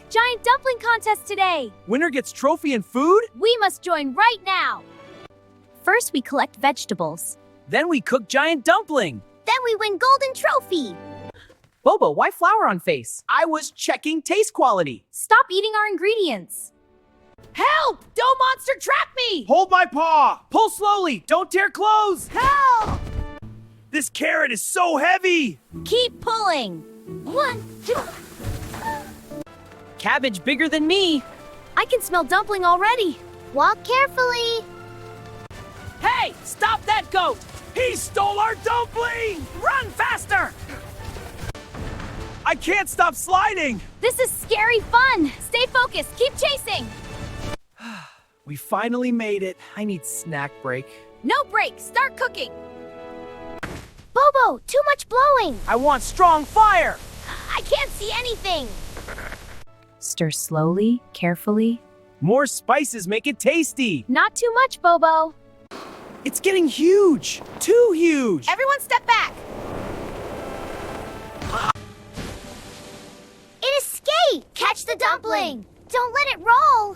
Giant dumpling contest today! Winner gets trophy and food? We must join right now! First, we collect vegetables. Then we cook giant dumpling. Then we win golden trophy! Bobo, why flour on face? I was checking taste quality. Stop eating our ingredients! Help! Dough monster trap me! Hold my paw! Pull slowly! Don't tear clothes! Help! This carrot is so heavy! Keep pulling! 1, 2... Cabbage bigger than me! I can smell dumpling already! Walk carefully! Hey! Stop that goat! He stole our dumpling! Run faster! I can't stop sliding! This is scary fun! Stay focused! Keep chasing! We finally made it. I need snack break. No break! Start cooking! Bobo, too much blowing! I want strong fire! I can't see anything! Stir slowly, carefully. More spices make it tasty! Not too much, Bobo! It's getting huge! Too huge! Everyone step back! It escaped! Catch the dumpling! Don't let it roll!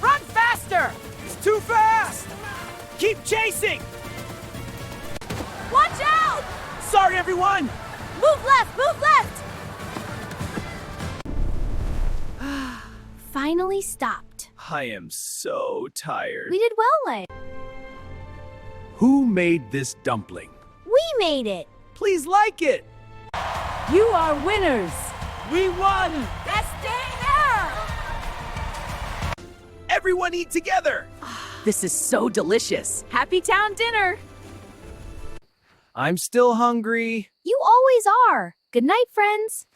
Run faster! It's too fast! Keep chasing! Watch out! Sorry, everyone! Move left! Move left! Finally stopped. I am so tired. We did well, Lay. Who made this dumpling? We made it! Please like it! You are winners! We won! Best day ever! Everyone eat together! This is so delicious. Happy town dinner! I'm still hungry. You always are. Good night, friends.